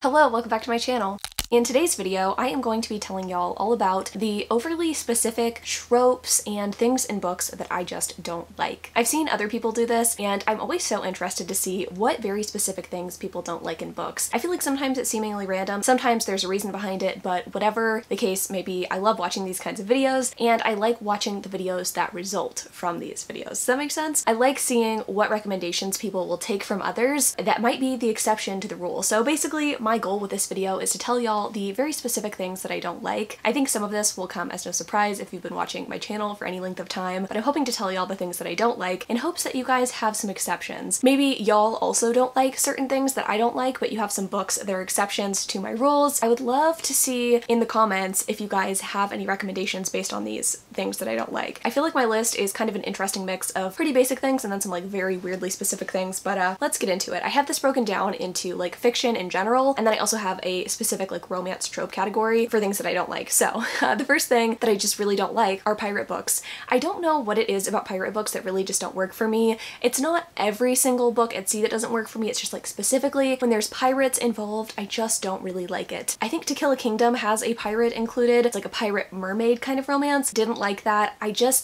Hello, welcome back to my channel. In today's video, I am going to be telling y'all all about the overly specific tropes and things in books that I just don't like. I've seen other people do this, and I'm always so interested to see what very specific things people don't like in books. I feel like sometimes it's seemingly random, sometimes there's a reason behind it, but whatever the case may be, I love watching these kinds of videos, and I like watching the videos that result from these videos. Does that make sense? I like seeing what recommendations people will take from others that might be the exception to the rule. So basically, my goal with this video is to tell y'all the very specific things that I don't like. I think some of this will come as no surprise if you've been watching my channel for any length of time, but I'm hoping to tell y'all the things that I don't like in hopes that you guys have some exceptions. Maybe y'all also don't like certain things that I don't like, but you have some books that are exceptions to my rules. I would love to see in the comments if you guys have any recommendations based on these things that I don't like. I feel like my list is kind of an interesting mix of pretty basic things and then some like very weirdly specific things, but let's get into it. I have this broken down into like fiction in general, and then I also have a specific like romance trope category for things that I don't like. So the first thing that I just really don't like are pirate books. I don't know what it is about pirate books that really just don't work for me. It's not every single book at sea that doesn't work for me, it's just like specifically when there's pirates involved, I just don't really like it. I think To Kill a Kingdom has a pirate included. It's like a pirate mermaid kind of romance. Didn't like that.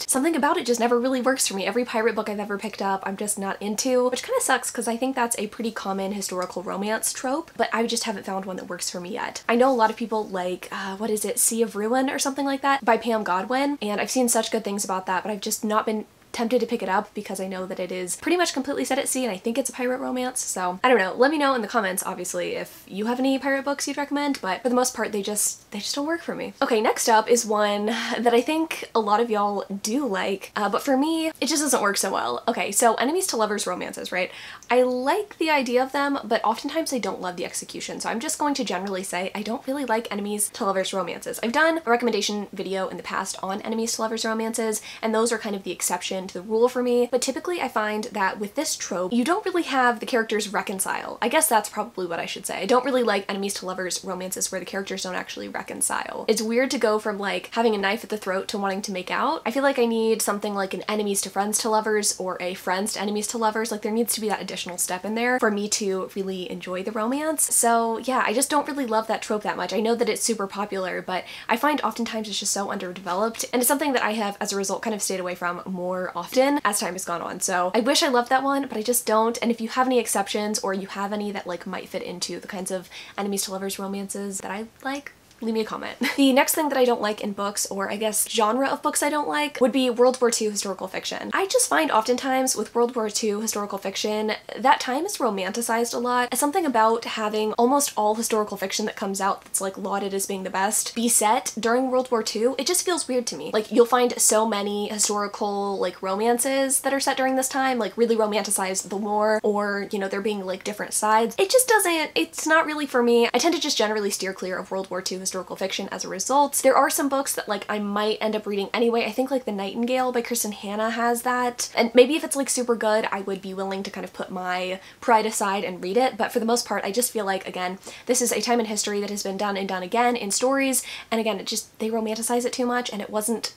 Something about it just never really works for me. Every pirate book I've ever picked up, I'm just not into, which kind of sucks because I think that's a pretty common historical romance trope, but I just haven't found one that works for me yet. I know a lot of people like, what is it, Sea of Ruin or something like that by Pam Godwin, and I've seen such good things about that, but I've just not been tempted to pick it up because I know that it is pretty much completely set at sea and I think it's a pirate romance. So I don't know, let me know in the comments obviously if you have any pirate books you'd recommend, but for the most part they just don't work for me. Okay, next up is one that I think a lot of y'all do like, but for me it just doesn't work so well. Okay, so enemies to lovers romances, right? I like the idea of them, but oftentimes I don't love the execution, so I'm just going to generally say I don't really like enemies to lovers romances. I've done a recommendation video in the past on enemies to lovers romances, and those are kind of the exception to the rule for me, but typically I find that with this trope, you don't really have the characters reconcile. I guess that's probably what I should say. I don't really like enemies to lovers romances where the characters don't actually reconcile. It's weird to go from like having a knife at the throat to wanting to make out. I feel like I need something like an enemies to friends to lovers or a friends to enemies to lovers. Like there needs to be that additional step in there for me to really enjoy the romance. So yeah, I just don't really love that trope that much. I know that it's super popular, but I find oftentimes it's just so underdeveloped, and it's something that I have as a result kind of stayed away from more often as time has gone on. So I wish I loved that one, but I just don't. And if you have any exceptions or you have any that like might fit into the kinds of enemies to lovers romances that I like, leave me a comment. The next thing that I don't like in books, or I guess genre of books I don't like, would be World War II historical fiction. I just find oftentimes with World War II historical fiction, that time is romanticized a lot. Something about having almost all historical fiction that comes out that's like lauded as being the best be set during World War II, it just feels weird to me. Like you'll find so many historical like romances that are set during this time, like really romanticize the war, or you know, there being like different sides. It just doesn't, it's not really for me. I tend to just generally steer clear of World War II historical fiction as a result. There are some books that like I might end up reading anyway. I think like The Nightingale by Kristen Hanna has that, and maybe if it's like super good I would be willing to kind of put my pride aside and read it, but for the most part I just feel like, again, this is a time in history that has been done and done again in stories, and again, they romanticize it too much, and it wasn't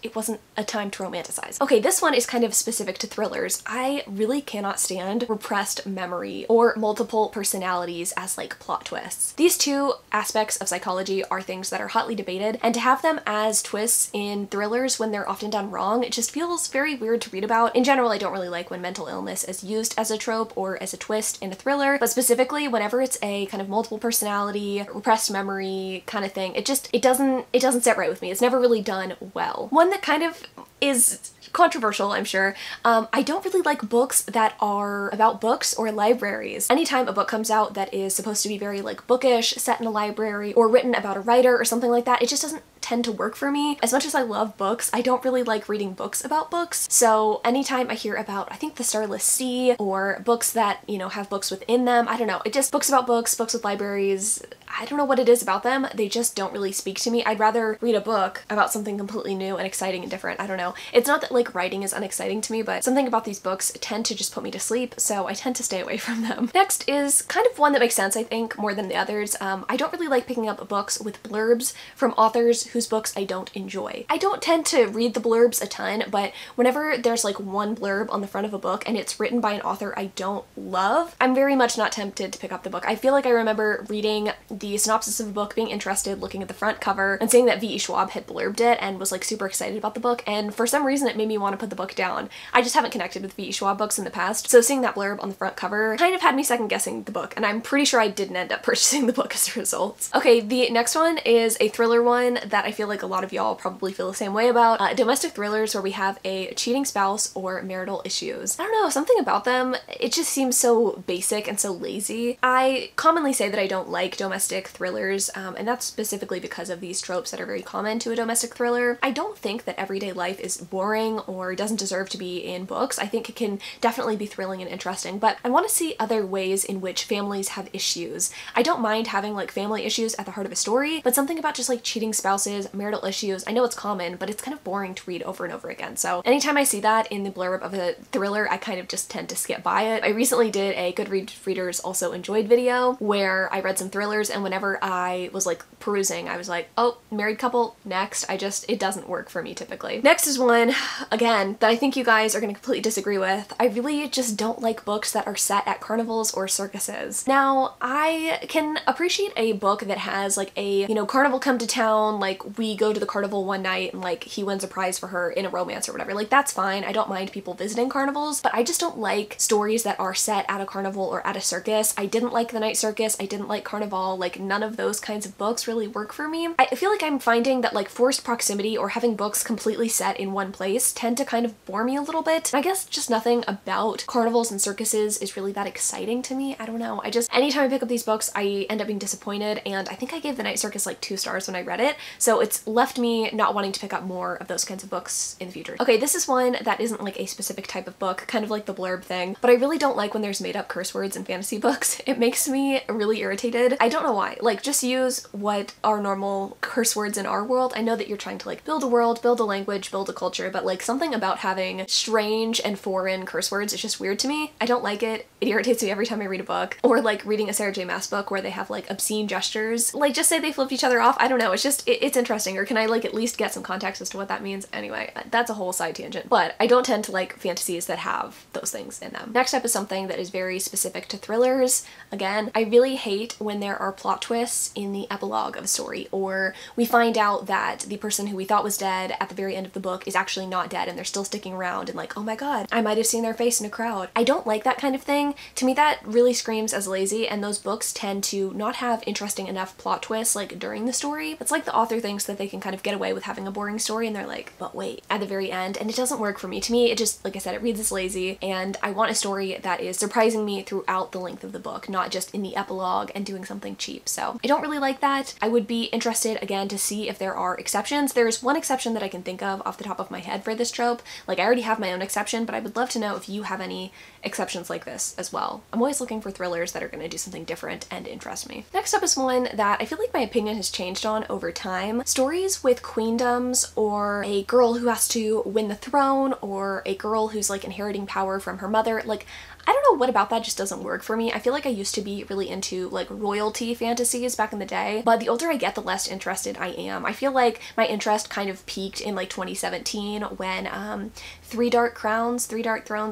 a time to romanticize. Okay, this one is kind of specific to thrillers. I really cannot stand repressed memory or multiple personalities as like plot twists. These two aspects of psychology are things that are hotly debated, and to have them as twists in thrillers when they're often done wrong, it just feels very weird to read about. In general, I don't really like when mental illness is used as a trope or as a twist in a thriller, but specifically whenever it's a kind of multiple personality, repressed memory kind of thing, it doesn't sit right with me. It's never really done well. One that kind of is controversial, I'm sure. I don't really like books that are about books or libraries. Anytime a book comes out that is supposed to be very like bookish, set in a library, or written about a writer or something like that, it just doesn't tend to work for me. As much as I love books, I don't really like reading books about books. So anytime I hear about, I think The Starless Sea, or books that, you know, have books within them, I don't know, it just, books about books, books with libraries, I don't know what it is about them. They just don't really speak to me. I'd rather read a book about something completely new and exciting and different. I don't know. It's not that like writing is unexciting to me, but something about these books tend to just put me to sleep, so I tend to stay away from them. Next is kind of one that makes sense, I think, more than the others. I don't really like picking up books with blurbs from authors whose books I don't enjoy. I don't tend to read the blurbs a ton, but whenever there's like one blurb on the front of a book and it's written by an author I don't love, I'm very much not tempted to pick up the book. I feel like I remember reading the synopsis of a book, being interested, looking at the front cover, and seeing that V.E. Schwab had blurbed it and was like super excited about the book, and for some reason it made me want to put the book down. I just haven't connected with V.E. Schwab books in the past, so seeing that blurb on the front cover kind of had me second guessing the book, and I'm pretty sure I didn't end up purchasing the book as a result. Okay, the next one is a thriller one that I feel like a lot of y'all probably feel the same way about. Domestic thrillers where we have a cheating spouse or marital issues. I don't know, something about them, it just seems so basic and so lazy. I commonly say that I don't like domestic thrillers, and that's specifically because of these tropes that are very common to a domestic thriller. I don't think that everyday life is boring or doesn't deserve to be in books. I think it can definitely be thrilling and interesting, but I want to see other ways in which families have issues. I don't mind having like family issues at the heart of a story, but something about just like cheating spouses, marital issues, I know it's common, but it's kind of boring to read over and over again. So anytime I see that in the blurb of a thriller, I kind of just tend to skip by it. I recently did a Goodreads readers also enjoyed video where I read some thrillers, and whenever I was like perusing, I was like, oh, married couple, next. It doesn't work for me typically. Next is one, again, that I think you guys are gonna completely disagree with. I really just don't like books that are set at carnivals or circuses. Now, I can appreciate a book that has like a, you know, carnival come to town, like we go to the carnival one night and like he wins a prize for her in a romance or whatever. Like that's fine. I don't mind people visiting carnivals, but I just don't like stories that are set at a carnival or at a circus. I didn't like The Night Circus. I didn't like Carnival. Like none of those kinds of books really work for me. I feel like I'm finding that like forced proximity or having books completely set in one place tend to kind of bore me a little bit. I guess just nothing about carnivals and circuses is really that exciting to me. I don't know. Anytime I pick up these books, I end up being disappointed, and I think I gave The Night Circus like 2 stars when I read it, so it's left me not wanting to pick up more of those kinds of books in the future. Okay, this is one that isn't like a specific type of book, kind of like the blurb thing, but I really don't like when there's made up curse words in fantasy books. It makes me really irritated. I don't know why. Like, just use what are normal curse words in our world. I know that you're trying to like build a world, build a language, build a culture, but like something about having strange and foreign curse words is just weird to me. I don't like it. It irritates me every time I read a book. Or like reading a Sarah J Maas book where they have like obscene gestures. Like just say they flipped each other off. I don't know. It's just, it's interesting. Or can I like at least get some context as to what that means? Anyway, that's a whole side tangent. But I don't tend to like fantasies that have those things in them. Next up is something that is very specific to thrillers. Again, I really hate when there are plot twists in the epilogue of a story, or we find out that the person who we thought was dead at the very end of the book is actually not dead and they're still sticking around, and like, oh my god, I might have seen their face in a crowd. I don't like that kind of thing. To me, that really screams as lazy, and those books tend to not have interesting enough plot twists like during the story. It's like the author thinks that they can kind of get away with having a boring story, and they're like, but wait, at the very end, and it doesn't work for me. To me, it just, like I said, it reads as lazy, and I want a story that is surprising me throughout the length of the book, not just in the epilogue and doing something cheap. So I don't really like that. I would be interested, again, to see if there are exceptions. There's one exception that I can think of off the top of my head for this trope. Like, I already have my own exception, but I would love to know if you have any exceptions like this as well. I'm always looking for thrillers that are going to do something different and interest me. Next up is one that I feel like my opinion has changed on over time. Stories with queendoms, or a girl who has to win the throne, or a girl who's like inheriting power from her mother. Like, I don't know what about that just doesn't work for me. I feel like I used to be really into like royalty fantasies back in the day, but the older I get, the less interested I am. I feel like my interest kind of peaked in like 2017 when Three Dark Thrones,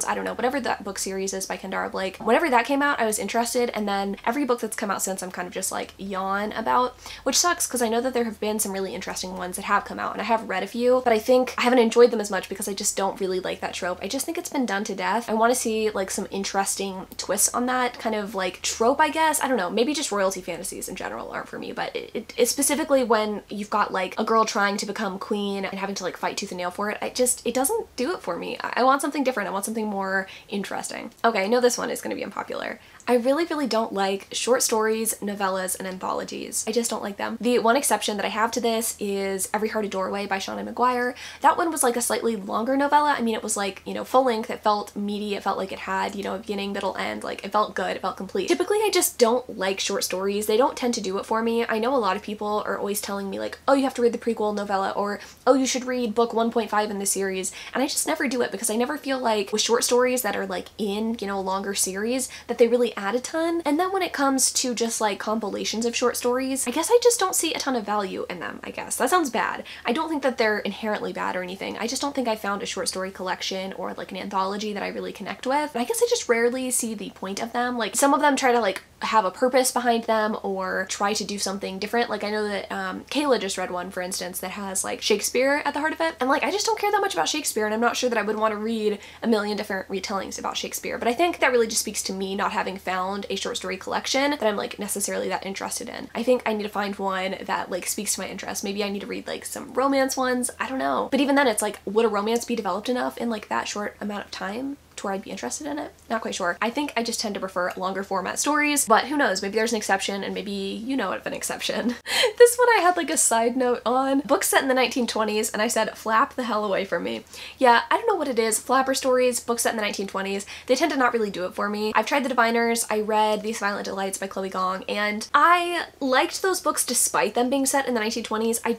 I don't know, whatever that book series is by Kendara Blake. Whenever that came out, I was interested, and then every book that's come out since I'm kind of just like yawn about, which sucks because I know that there have been some really interesting ones that have come out, and I have read a few, but I think I haven't enjoyed them as much because I just don't really like that trope. I just think it's been done to death. I want to see like some interesting twists on that kind of like trope, I guess. I don't know, maybe just royalty fantasies in general aren't for me, but it's specifically when you've got like a girl trying to become queen and having to like fight tooth and nail for it. It doesn't do it for me. I want something different. I want something more interesting. Okay, I know this one is going to be unpopular. I really don't like short stories, novellas, and anthologies. I just don't like them. The one exception that I have to this is Every Heart a Doorway by Shauna Maguire. That one was like a slightly longer novella. I mean, it was like, you know, full length. It felt meaty. It felt like it had, you know, a beginning, middle, end. Like, it felt good. It felt complete. Typically, I just don't like short stories. They don't tend to do it for me. I know a lot of people are always telling me like, oh, you have to read the prequel novella, or oh, you should read book 1.5 in the series. And I just never do it because I never feel like with short stories that are like in, you know, a longer series that they really add a ton. And then when it comes to just like compilations of short stories, I guess I just don't see a ton of value in them, I guess. That sounds bad. I don't think that they're inherently bad or anything. I just don't think I found a short story collection or like an anthology that I really connect with. I guess I just rarely see the point of them. Like, some of them try to like have a purpose behind them or try to do something different. Like I know that Kayla just read one, for instance, that has like Shakespeare at the heart of it. And like I just don't care that much about Shakespeare, and I'm not sure that I would want to read a million different retellings about Shakespeare. But I think that really just speaks to me not having found a short story collection that I'm like necessarily that interested in. I think I need to find one that like speaks to my interest. Maybe I need to read like some romance ones. I don't know. But even then it's like, would a romance be developed enough in like that short amount of time to where I'd be interested in it? Not quite sure. I think I just tend to prefer longer format stories, but who knows, maybe there's an exception, and maybe you know of an exception. This one I had like a side note on. Books set in the 1920s, and I said, flap the hell away from me. Yeah, I don't know what it is. Flapper stories, books set in the 1920s, they tend to not really do it for me. I've tried The Diviners, I read These Violent Delights by Chloe Gong, and I liked those books despite them being set in the 1920s. I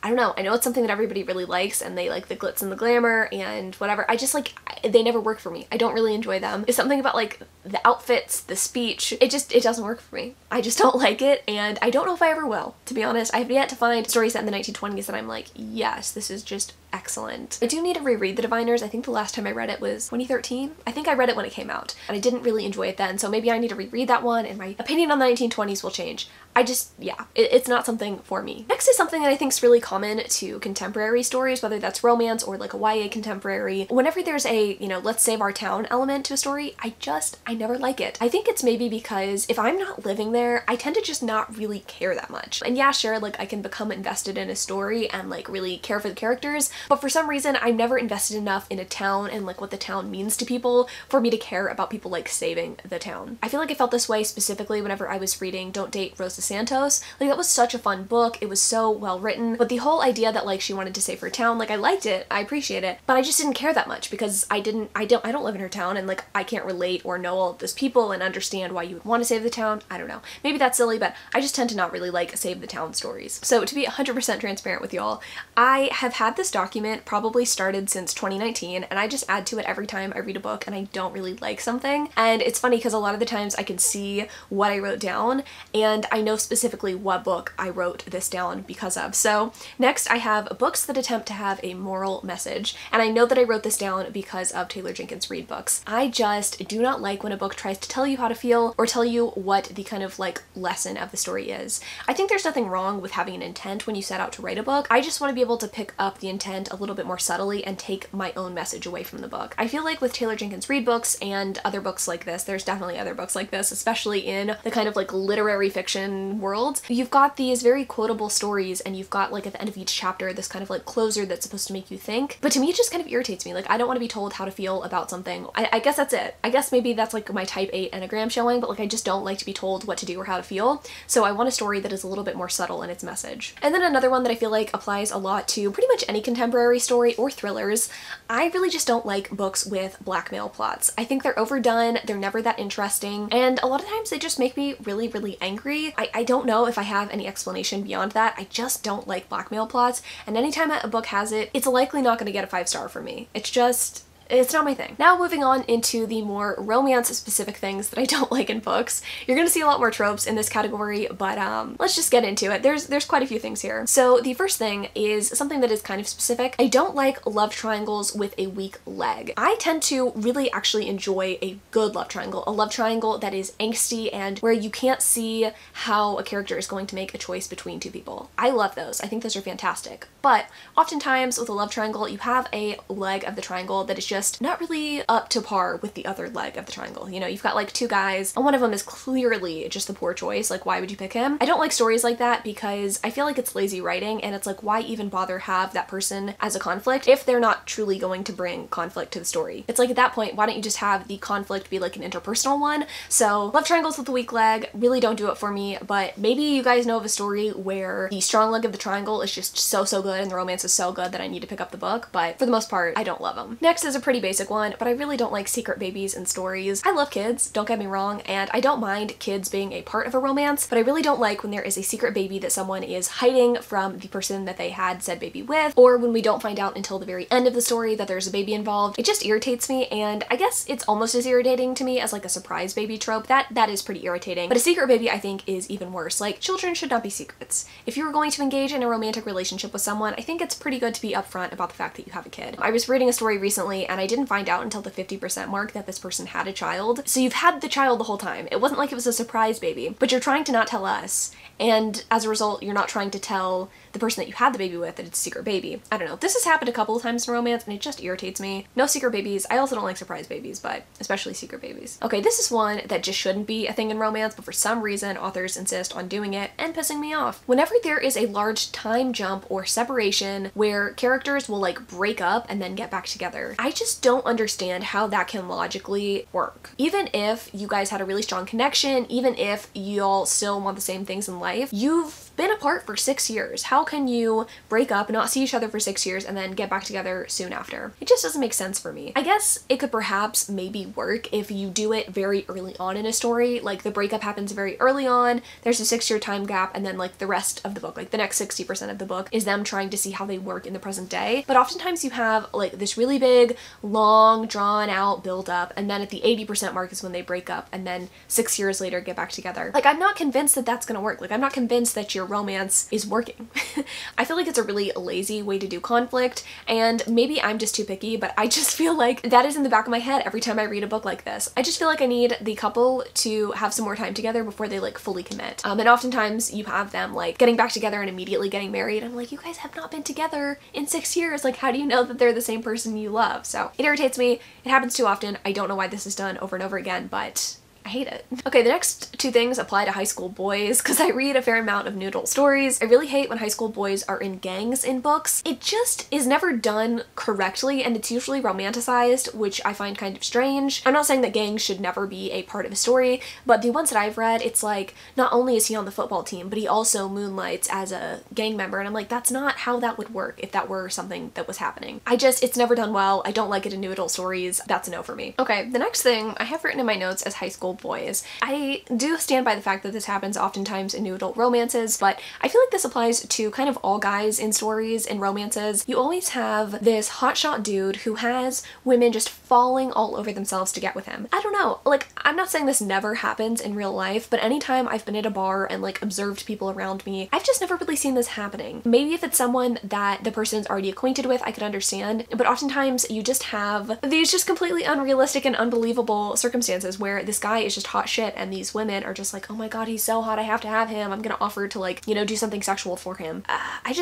don't know, I know it's something that everybody really likes, and they like the glitz and the glamour and whatever. I just like, they never work for me. I don't really enjoy them. It's something about like the outfits, the speech, it doesn't work for me. I just don't like it, and I don't know if I ever will, to be honest. I have yet to find stories set in the 1920s that I'm like, yes, this is just excellent. I do need to reread The Diviners. I think the last time I read it was 2013. I think I read it when it came out, and I didn't really enjoy it then, so maybe I need to reread that one and my opinion on the 1920s will change. Yeah, it's not something for me. Next is something that I think is really common to contemporary stories, whether that's romance or like a YA contemporary. Whenever there's a, you know, let's save our town element to a story, I never like it. I think it's maybe because if I'm not living there, I tend to just not really care that much. And yeah, sure, like I can become invested in a story and like really care for the characters, but for some reason I'm never invested enough in a town and like what the town means to people for me to care about people like saving the town. I feel like I felt this way specifically whenever I was reading Don't Date Rosa Santos. Like that was such a fun book. It was so well written, but the whole idea that like she wanted to save her town, like I liked it, I appreciate it, but I just didn't care that much because I don't live in her town, and like I can't relate or know all of those people and understand why you would want to save the town. I don't know. Maybe that's silly, but I just tend to not really like save the town stories. So to be 100% transparent with y'all, I have had this document probably started since 2019, and I just add to it every time I read a book and I don't really like something. And it's funny because a lot of the times I can see what I wrote down, and I know specifically what book I wrote this down because of. So next I have books that attempt to have a moral message, and I know that I wrote this down because of Taylor Jenkins Reid books. I just do not like when a book tries to tell you how to feel or tell you what the kind of like lesson of the story is. I think there's nothing wrong with having an intent when you set out to write a book. I just want to be able to pick up the intent a little bit more subtly and take my own message away from the book. I feel like with Taylor Jenkins Reid books and other books like this, there's definitely other books like this, especially in the kind of like literary fiction world, you've got these very quotable stories, and you've got like at the end of each chapter this kind of like closer that's supposed to make you think. But to me it just kind of irritates me. Like I don't want to be told how to feel about something. I guess that's it. I guess maybe that's like my type 8 Enneagram showing, but like I just don't like to be told what to do or how to feel. So I want a story that is a little bit more subtle in its message. And then another one that I feel like applies a lot to pretty much any contemporary story or thrillers, I really just don't like books with blackmail plots. I think they're overdone, they're never that interesting, and a lot of times they just make me really, really angry. I don't know if I have any explanation beyond that. I just don't like blackmail plots, and anytime a book has it, it's likely not going to get a 5-star from me. It's not my thing. Now moving on into the more romance-specific things that I don't like in books. You're gonna see a lot more tropes in this category, but let's just get into it. There's quite a few things here. So the first thing is something that is kind of specific. I don't like love triangles with a weak leg. I tend to really actually enjoy a good love triangle, a love triangle that is angsty and where you can't see how a character is going to make a choice between two people. I love those. I think those are fantastic. But oftentimes with a love triangle, you have a leg of the triangle that is just not really up to par with the other leg of the triangle. You know, you've got like two guys and one of them is clearly just the poor choice. Like, why would you pick him? I don't like stories like that because I feel like it's lazy writing, and it's like, why even bother have that person as a conflict if they're not truly going to bring conflict to the story? It's like at that point, why don't you just have the conflict be like an interpersonal one? So love triangles with a weak leg really don't do it for me, but maybe you guys know of a story where the strong leg of the triangle is just so good and the romance is so good that I need to pick up the book, but for the most part, I don't love them. Next is a pretty basic one, but I really don't like secret babies in stories. I love kids, don't get me wrong, and I don't mind kids being a part of a romance, but I really don't like when there is a secret baby that someone is hiding from the person that they had said baby with, or when we don't find out until the very end of the story that there's a baby involved. It just irritates me, and I guess it's almost as irritating to me as like a surprise baby trope. That is pretty irritating, but a secret baby I think is even worse. Like, children should not be secrets. If you were going to engage in a romantic relationship with someone, I think it's pretty good to be upfront about the fact that you have a kid. I was reading a story recently and I didn't find out until the 50% mark that this person had a child. So you've had the child the whole time. It wasn't like it was a surprise baby, but you're trying to not tell us. And as a result, you're not trying to tell the person that you had the baby with that it's a secret baby. I don't know. This has happened a couple of times in romance and it just irritates me. No secret babies. I also don't like surprise babies, but especially secret babies. Okay, this is one that just shouldn't be a thing in romance, but for some reason authors insist on doing it and pissing me off. Whenever there is a large time jump or separation where characters will like break up and then get back together, I just don't understand how that can logically work. Even if you guys had a really strong connection, even if y'all still want the same things in life, you've been apart for 6 years. How can you break up, not see each other for 6 years, and then get back together soon after? It just doesn't make sense for me. I guess it could perhaps maybe work if you do it very early on in a story, like the breakup happens very early on, there's a 6-year time gap, and then like the rest of the book, like the next 60% of the book is them trying to see how they work in the present day. But oftentimes you have like this really big, long, drawn out build up, and then at the 80% mark is when they break up, and then 6 years later get back together. Like, I'm not convinced that that's gonna work. Like, I'm not convinced that your romance is working. I feel like it's a really lazy way to do conflict, and maybe I'm just too picky, but I just feel like that is in the back of my head every time I read a book like this. I just feel like I need the couple to have some more time together before they like fully commit. And oftentimes you have them like getting back together and immediately getting married. I'm like, you guys have not been together in 6 years. Like, how do you know that they're the same person you love? So it irritates me. It happens too often. I don't know why this is done over and over again, but I hate it. Okay, the next two things apply to high school boys because I read a fair amount of new adult stories. I really hate when high school boys are in gangs in books. It just is never done correctly, and it's usually romanticized, which I find kind of strange. I'm not saying that gangs should never be a part of a story, but the ones that I've read, it's like not only is he on the football team, but he also moonlights as a gang member, and I'm like, that's not how that would work if that were something that was happening. It's never done well. I don't like it in new adult stories. That's a no for me. Okay, the next thing I have written in my notes as high school boys. I do stand by the fact that this happens oftentimes in new adult romances, but I feel like this applies to kind of all guys in stories and romances. You always have this hotshot dude who has women just falling all over themselves to get with him. I don't know, like, I'm not saying this never happens in real life, but anytime I've been at a bar and like observed people around me, I've just never really seen this happening. Maybe if it's someone that the person's already acquainted with, I could understand, but oftentimes you just have these just completely unrealistic and unbelievable circumstances where this guy is just hot shit and these women are just like, oh my god, he's so hot, I have to have him, I'm gonna offer to like, you know, do something sexual for him. I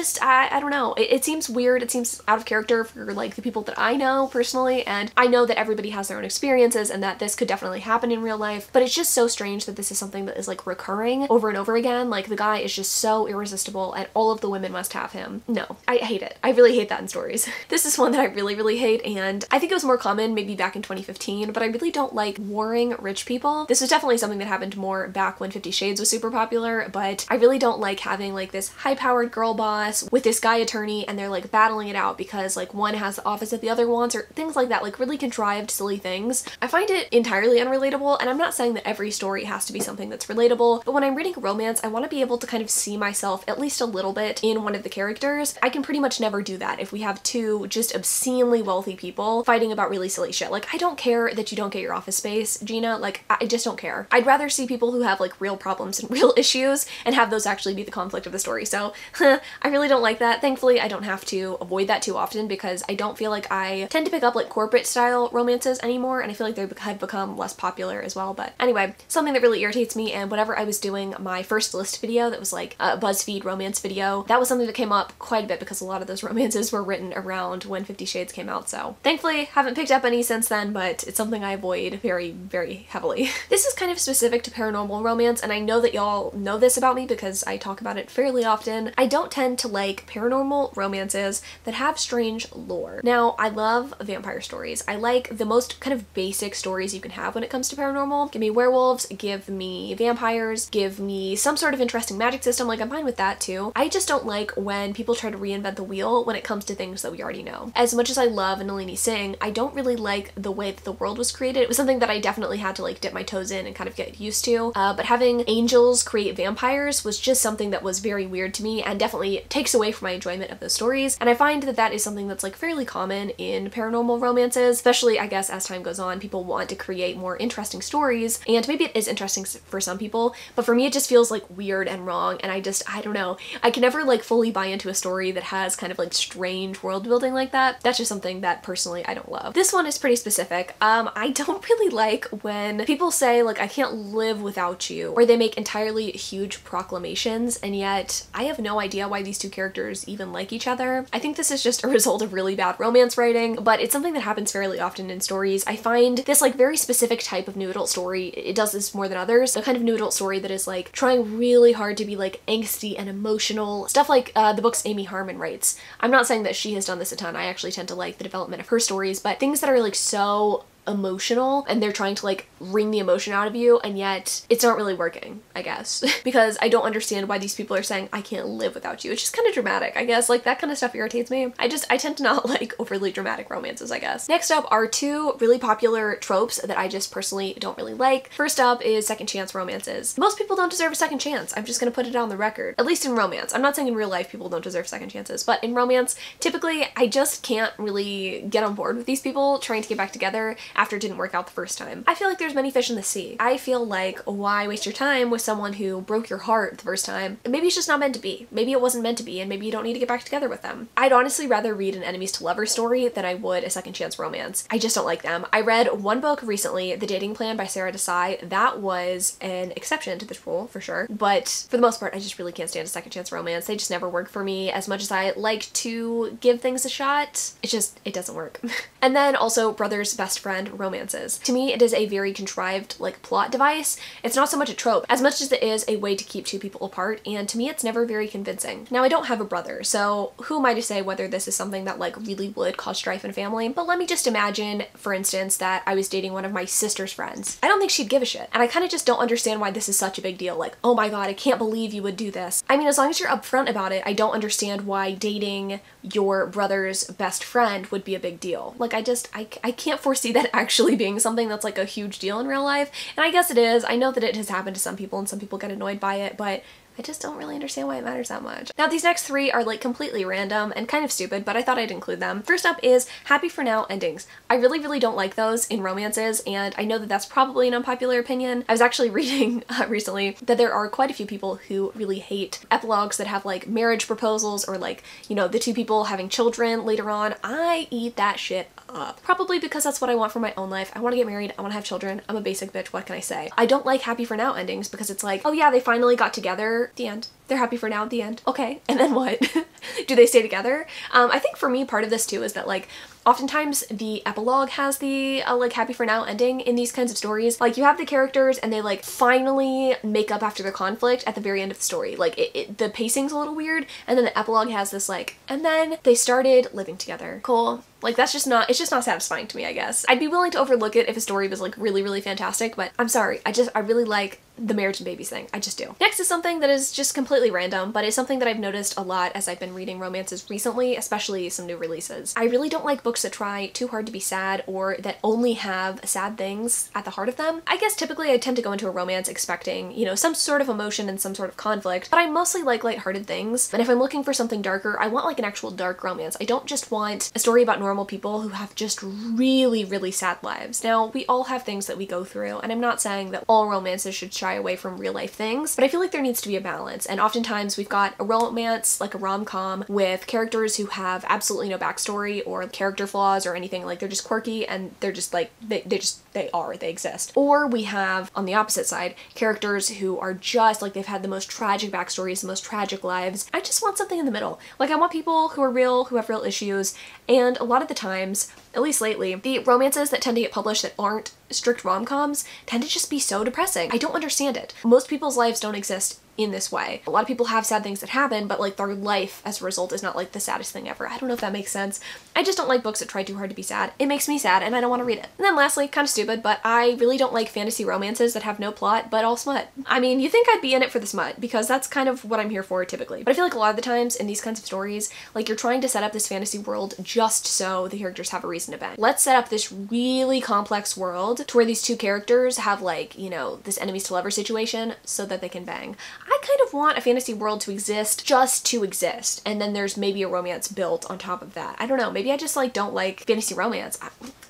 don't know, it seems weird, it seems out of character for like the people that I know personally, and I know that everybody has their own experiences and that this could definitely happen in real life, but it's just so strange that this is something that is like recurring over and over again. Like, the guy is just so irresistible and all of the women must have him. No, I hate it. I really hate that in stories. This is one that I really hate, and I think it was more common maybe back in 2015, but I really don't like warring rich people. This was definitely something that happened more back when 50 Shades was super popular, but I really don't like having like this high-powered girl boss with this guy attorney and they're like battling it out because like one has the office that the other wants, or things like that, like really contrived, silly things. I find it entirely unrelatable, and I'm not saying that every story has to be something that's relatable, but when I'm reading romance, I want to be able to kind of see myself at least a little bit in one of the characters. I can pretty much never do that if we have two just obscenely wealthy people fighting about really silly shit. Like, I don't care that you don't get your office space, Gina, like, I just don't care. I'd rather see people who have like real problems and real issues and have those actually be the conflict of the story. So I really don't like that. Thankfully, I don't have to avoid that too often because I don't feel like I tend to pick up like corporate style romances anymore, and I feel like they have become less popular as well. But anyway, something that really irritates me, and whenever I was doing my first list video that was like a BuzzFeed romance video, that was something that came up quite a bit because a lot of those romances were written around when 50 Shades came out. So thankfully, haven't picked up any since then, but it's something I avoid very heavily. This is kind of specific to paranormal romance, and I know that y'all know this about me because I talk about it fairly often. I don't tend to like paranormal romances that have strange lore. Now, I love vampire stories. I like the most kind of basic stories you can have when it comes to paranormal. Give me werewolves, give me vampires, give me some sort of interesting magic system, like I'm fine with that too. I just don't like when people try to reinvent the wheel when it comes to things that we already know. As much as I love Nalini Singh, I don't really like the way that the world was created. It was something that I definitely had to like dip my my toes in and kind of get used to. But having angels create vampires was just something that was very weird to me and definitely takes away from my enjoyment of those stories. And I find that that is something that's like fairly common in paranormal romances, especially I guess as time goes on, people want to create more interesting stories, and maybe it is interesting for some people, but for me it just feels like weird and wrong, and I don't know. I can never like fully buy into a story that has kind of like strange world building like that. That's just something that personally I don't love. This one is pretty specific. I don't really like when people say like I can't live without you, or they make entirely huge proclamations, and yet I have no idea why these two characters even like each other. I think this is just a result of really bad romance writing, but it's something that happens fairly often in stories. I find this like very specific type of new adult story, it does this more than others, the kind of new adult story that is like trying really hard to be like angsty and emotional, stuff like the books Amy Harmon writes. I'm not saying that she has done this a ton, I actually tend to like the development of her stories, but things that are like so emotional and they're trying to like wring the emotion out of you, and yet it's not really working, I guess. Because I don't understand why these people are saying I can't live without you. It's just kind of dramatic, I guess. Like that kind of stuff irritates me. I tend to not like overly dramatic romances, I guess. Next up are two really popular tropes that I just personally don't really like. First up is second chance romances. Most people don't deserve a second chance. I'm just gonna put it on the record. At least in romance. I'm not saying in real life people don't deserve second chances, but in romance, typically I just can't really get on board with these people trying to get back together after it didn't work out the first time. I feel like there's many fish in the sea. I feel like why waste your time with someone who broke your heart the first time? Maybe it's just not meant to be. Maybe it wasn't meant to be, and maybe you don't need to get back together with them. I'd honestly rather read an enemies to lovers story than I would a second chance romance. I just don't like them. I read one book recently, The Dating Plan by Sarah Desai. That was an exception to this rule for sure, but for the most part I just really can't stand a second chance romance. They just never work for me. As much as I like to give things a shot, it doesn't work. And then also brother's best friend romances. To me, it is a very contrived like plot device. It's not so much a trope as much as it is a way to keep two people apart, and to me it's never very convincing. Now I don't have a brother, so who am I to say whether this is something that like really would cause strife in a family, but let me just imagine, for instance, that I was dating one of my sister's friends. I don't think she'd give a shit, and I kind of just don't understand why this is such a big deal. Like, oh my god, I can't believe you would do this. I mean, as long as you're upfront about it, I don't understand why dating your brother's best friend would be a big deal. Like I can't foresee that actually being something that's like a huge deal in real life, and I guess it is. I know that it has happened to some people and some people get annoyed by it, but I just don't really understand why it matters that much. Now these next three are like completely random and kind of stupid, but I thought I'd include them. First up is happy for now endings. I really don't like those in romances, and I know that that's probably an unpopular opinion. I was actually reading recently that there are quite a few people who really hate epilogues that have like marriage proposals or like, you know, the two people having children later on. I eat that shit up. Probably because that's what I want for my own life. I want to get married, I want to have children, I'm a basic bitch, what can I say? I don't like happy for now endings because it's like, oh yeah, they finally got together, the end. They're happy for now at the end. Okay, and then what? Do they stay together? I think for me part of this too is that like oftentimes the epilogue has the like happy for now ending in these kinds of stories. Like you have the characters and they like finally make up after their conflict at the very end of the story. Like the pacing's a little weird, and then the epilogue has this like, and then they started living together. Cool. Like that's just not, it's just not satisfying to me, I guess. I'd be willing to overlook it if a story was like really fantastic, but I'm sorry, I really like the marriage and babies thing. I just do. Next is something that is just completely random, but it's something that I've noticed a lot as I've been reading romances recently, especially some new releases. I really don't like books that try too hard to be sad or that only have sad things at the heart of them. I guess typically I tend to go into a romance expecting, you know, some sort of emotion and some sort of conflict, but I mostly like lighthearted things. And if I'm looking for something darker, I want like an actual dark romance. I don't just want a story about normal people who have just really sad lives. Now, we all have things that we go through, and I'm not saying that all romances should shy away from real life things, but I feel like there needs to be a balance. And oftentimes we've got a romance, like a rom-com, with characters who have absolutely no backstory or character flaws or anything. Like they're just quirky and they're just like, they exist. Or we have, on the opposite side, characters who are just like, they've had the most tragic backstories, the most tragic lives. I just want something in the middle. Like I want people who are real, who have real issues, and a lot of the times, at least lately, the romances that tend to get published that aren't strict rom-coms tend to just be so depressing. I don't understand it. Most people's lives don't exist in this way. A lot of people have sad things that happen, but like their life as a result is not like the saddest thing ever. I don't know if that makes sense. I just don't like books that try too hard to be sad. It makes me sad and I don't want to read it. And then lastly, kind of stupid, but I really don't like fantasy romances that have no plot but all smut. I mean, you think I'd be in it for the smut because that's kind of what I'm here for typically. But I feel like a lot of the times in these kinds of stories, like you're trying to set up this fantasy world just so the characters have a reason to bang. Let's set up this really complex world to where these two characters have like, you know, this enemies to lovers situation so that they can bang. I kind of want a fantasy world to exist just to exist, and then there's maybe a romance built on top of that. I don't know, maybe I just like don't like fantasy romance.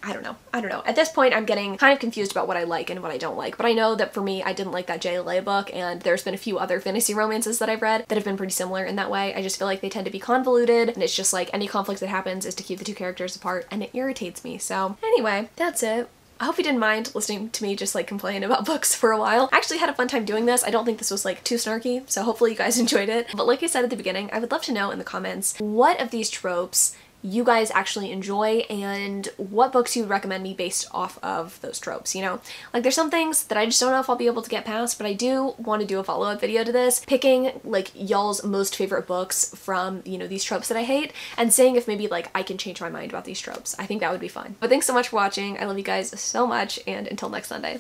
I don't know. At this point I'm getting kind of confused about what I like and what I don't like, but I know that for me I didn't like that JLA book, and there's been a few other fantasy romances that I've read that have been pretty similar in that way. I just feel like they tend to be convoluted, and it's just like any conflict that happens is to keep the two characters apart, and it irritates me. So anyway, that's it. I hope you didn't mind listening to me just like complain about books for a while. I actually had a fun time doing this. I don't think this was like too snarky, so hopefully you guys enjoyed it. But like I said at the beginning, I would love to know in the comments what of these tropes you guys actually enjoy and what books you would recommend me based off of those tropes, you know? Like there's some things that I just don't know if I'll be able to get past, but I do want to do a follow-up video to this, picking like y'all's most favorite books from, you know, these tropes that I hate and seeing if maybe like I can change my mind about these tropes. I think that would be fun. But thanks so much for watching. I love you guys so much, and until next Sunday.